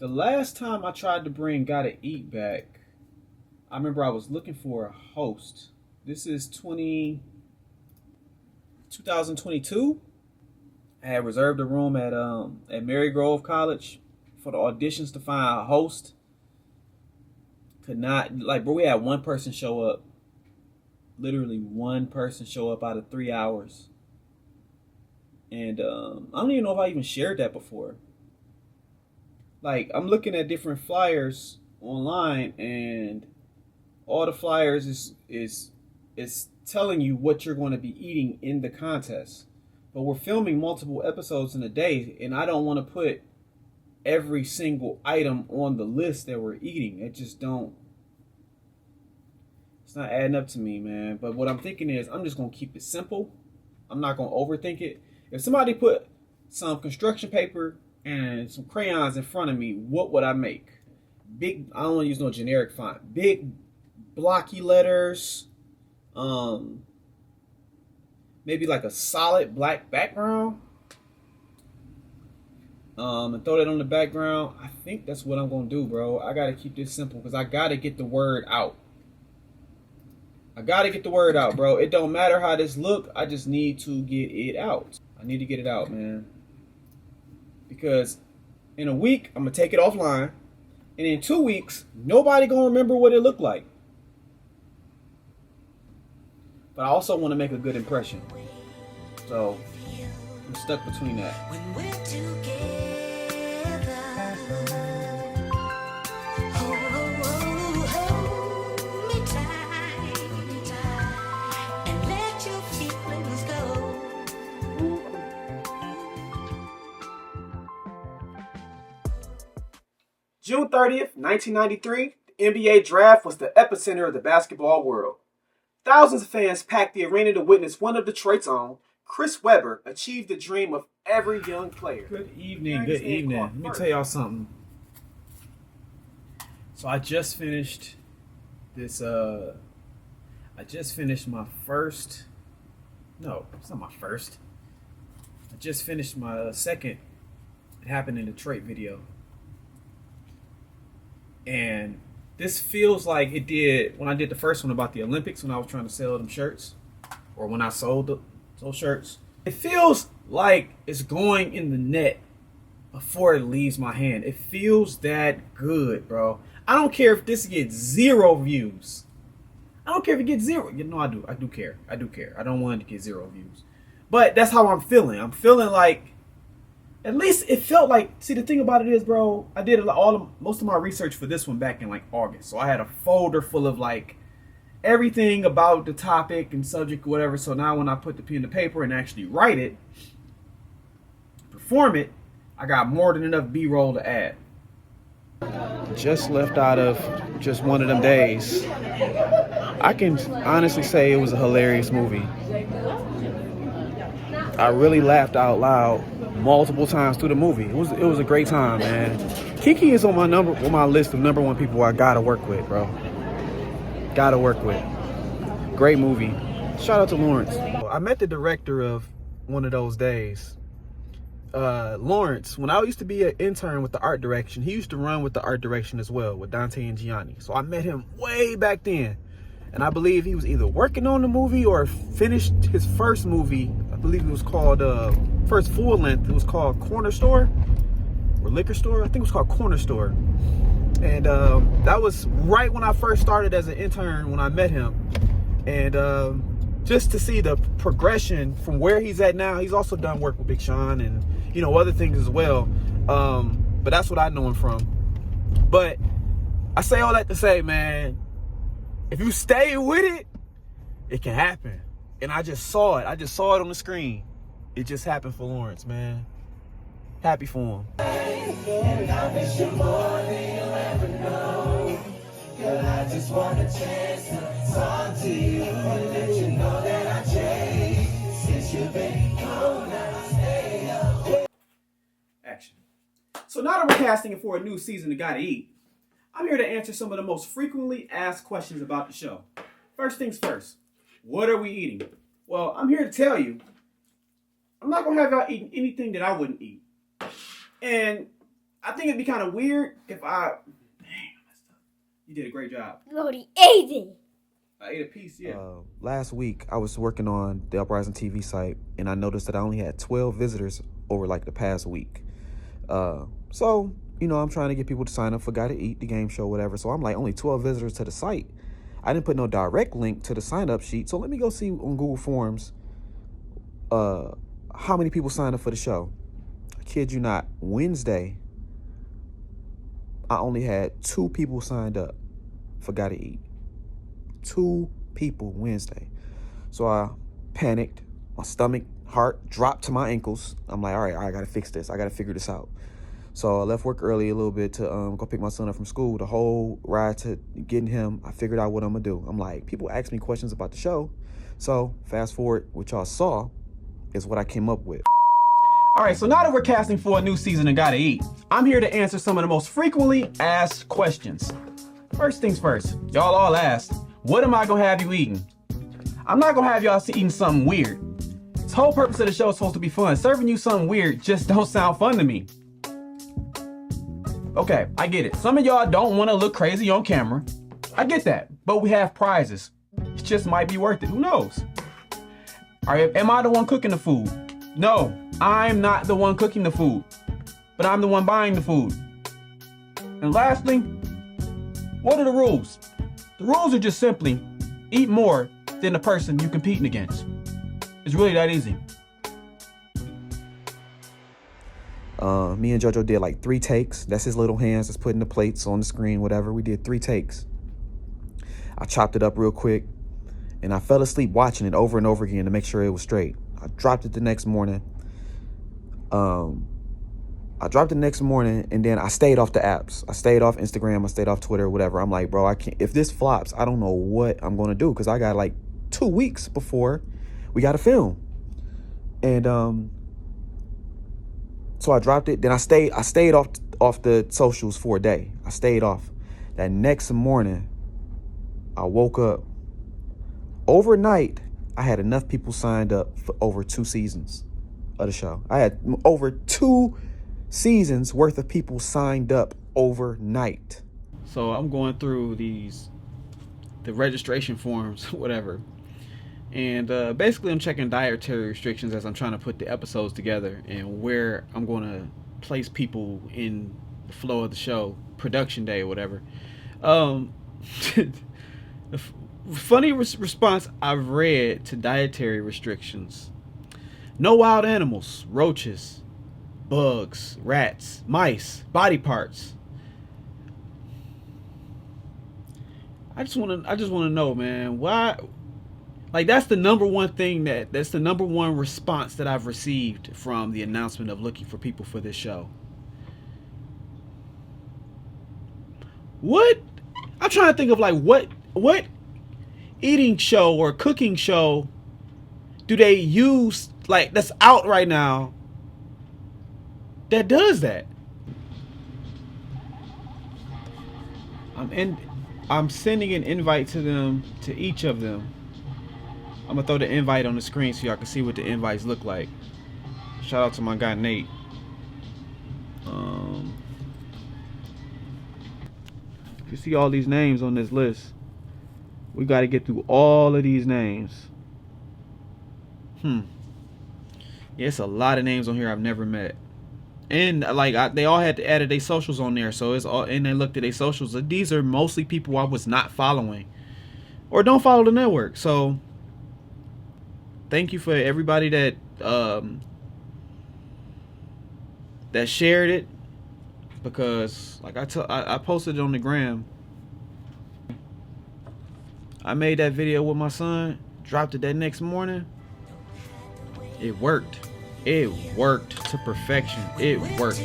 The last time I tried to bring Gotta Eat back, I remember I was looking for a host. This is 2022. I had reserved a room at Marygrove College for the auditions to find a host. Could not, like, bro, we had one person show up. Literally one person show up out of 3 hours. And I don't even know if I even shared that before. Like, I'm looking at different flyers online, and all the flyers is telling you what you're going to be eating in the contest. But we're filming multiple episodes in a day, and I don't want to put every single item on the list that we're eating. It just don't. It's not adding up to me, man. But what I'm thinking is I'm just going to keep it simple. I'm not going to overthink it. If somebody put some construction paper and some crayons in front of me, what would I make? Big, I don't want to use no generic font. Big blocky letters. Maybe like a solid black background. And throw that on the background. I think that's what I'm going to do, bro. I got to keep this simple because I got to get the word out. I got to get the word out, bro. It don't matter how this look. I just need to get it out. I need to get it out, man. Because in a week, I'm going to take it offline. And in 2 weeks, nobody going to remember what it looked like. But I also want to make a good impression. So, I'm stuck between that. When we're together. June 30th, 1993, the NBA draft was the epicenter of the basketball world. Thousands of fans packed the arena to witness one of Detroit's own, Chris Webber, achieve the dream of every young player. Good evening, good evening. Let me tell y'all something. So I just finished this, I just finished my first, no, it's not my first. I just finished my second It Happened in Detroit video. And this feels like it did when I did the first one about the Olympics when I was trying to sell them shirts, or when I sold those shirts. It feels like it's going in the net before it leaves my hand. It feels that good, bro. I don't care if this gets 0 views. I don't care if it gets 0. You know, I do care. I do care. I don't want it to get 0 views. But that's how I'm feeling. I'm feeling like, at least it felt like, see, the thing about it is, bro, I did most of my research for this one back in like August. So I had a folder full of like everything about the topic and subject or whatever. So now when I put the pen to paper and actually write it, perform it, I got more than enough B-roll to add. Just left out of just one of them days. I can honestly say it was a hilarious movie. I really laughed out loud multiple times through the movie. It was a great time, man. Kiki is on my list of #1 people I gotta work with, bro. Gotta work with. Great movie. Shout out to Lawrence. I met the director of One of Those Days. Lawrence, when I used to be an intern with the art direction, he used to run with the art direction as well with Dante and Gianni. So I met him way back then. And I believe he was either working on the movie or finished his first movie. I believe it was called, first full length, it was called Corner Store or Liquor Store. I think it was called Corner Store. And that was right when I first started as an intern when I met him. And just to see the progression from where he's at now. He's also done work with Big Sean and, you know, other things as well. But that's what I know him from. But I say all that to say, man, if you stay with it, it can happen. And I just saw it. I just saw it on the screen. It just happened for Lawrence, man. Happy for him. And I wish you more than you'll ever know. Girl, I just want a chance to talk to you and let you know that I changed. Since you've been gone, I stay up. Action. So now that we're casting it for a new season of Gotta Eat, I'm here to answer some of the most frequently asked questions about the show. First things first, what are we eating? Well, I'm here to tell you, I'm not going to have y'all eating anything that I wouldn't eat. And I think it'd be kind of weird if I. Dang, I messed up. You did a great job. You already ate it. I ate a piece, yeah. Last week, I was working on the Uprising TV site, and I noticed that I only had 12 visitors over like the past week. So, you know, I'm trying to get people to sign up for Gotta Eat, the game show, whatever. So I'm like, only 12 visitors to the site. I didn't put no direct link to the sign up sheet. So let me go see on Google Forms how many people signed up for the show. I kid you not, Wednesday, I only had 2 people signed up for Gotta Eat. 2 people Wednesday. So I panicked. My stomach, heart dropped to my ankles. I'm like, all right, I gotta fix this. I gotta figure this out. So I left work early a little bit to go pick my son up from school. The whole ride to getting him, I figured out what I'm gonna do. I'm like, people ask me questions about the show. So fast forward, what y'all saw is what I came up with. All right, so now that we're casting for a new season of Gotta Eat, I'm here to answer some of the most frequently asked questions. First things first, y'all all asked, what am I gonna have you eating? I'm not gonna have y'all eating something weird. The whole purpose of the show is supposed to be fun. Serving you something weird just don't sound fun to me. Okay, I get it. Some of y'all don't want to look crazy on camera. I get that, but we have prizes. It just might be worth it. Who knows? All right, am I the one cooking the food? No, I'm not the one cooking the food, but I'm the one buying the food. And lastly, what are the rules? The rules are just simply eat more than the person you're competing against. It's really that easy. Me and JoJo did like 3 takes. That's his little hands that's putting the plates on the screen, whatever. We did 3 takes. I chopped it up real quick, and I fell asleep watching it over and over again to make sure it was straight. I dropped it the next morning. And then I stayed off the apps. I stayed off Instagram. I stayed off Twitter, whatever. I'm like, bro, I can't. If this flops, I don't know what I'm gonna do, because I got like 2 weeks before we got to film. And so I dropped it. Then I stayed off the socials for a day. I stayed off. That next morning, I woke up. Overnight, I had enough people signed up for over 2 seasons of the show. I had over 2 seasons worth of people signed up overnight. So I'm going through the registration forms, whatever. And basically I'm checking dietary restrictions as I'm trying to put the episodes together and where I'm going to place people in the flow of the show, production day or whatever. The funny response I've read to dietary restrictions: no wild animals, roaches, bugs, rats, mice, body parts. I just want to know, man, why? Like, that's the number one thing that's the number one response that I've received from the announcement of looking for people for this show. What? I'm trying to think of like what eating show or cooking show do they use, like, that's out right now that does that? I'm sending an invite to them, to each of them. I'm gonna throw the invite on the screen so y'all can see what the invites look like. Shout out to my guy Nate. You see all these names on this list. We got to get through all of these names. Yeah, it's a lot of names on here I've never met. And like they all had to add their socials on there, so it's all, and they looked at their socials. These are mostly people I was not following or don't follow the network. So thank you for everybody that that shared it, because like I posted it on the gram. I made that video with my son, dropped it that next morning. It worked. It worked to perfection. It worked.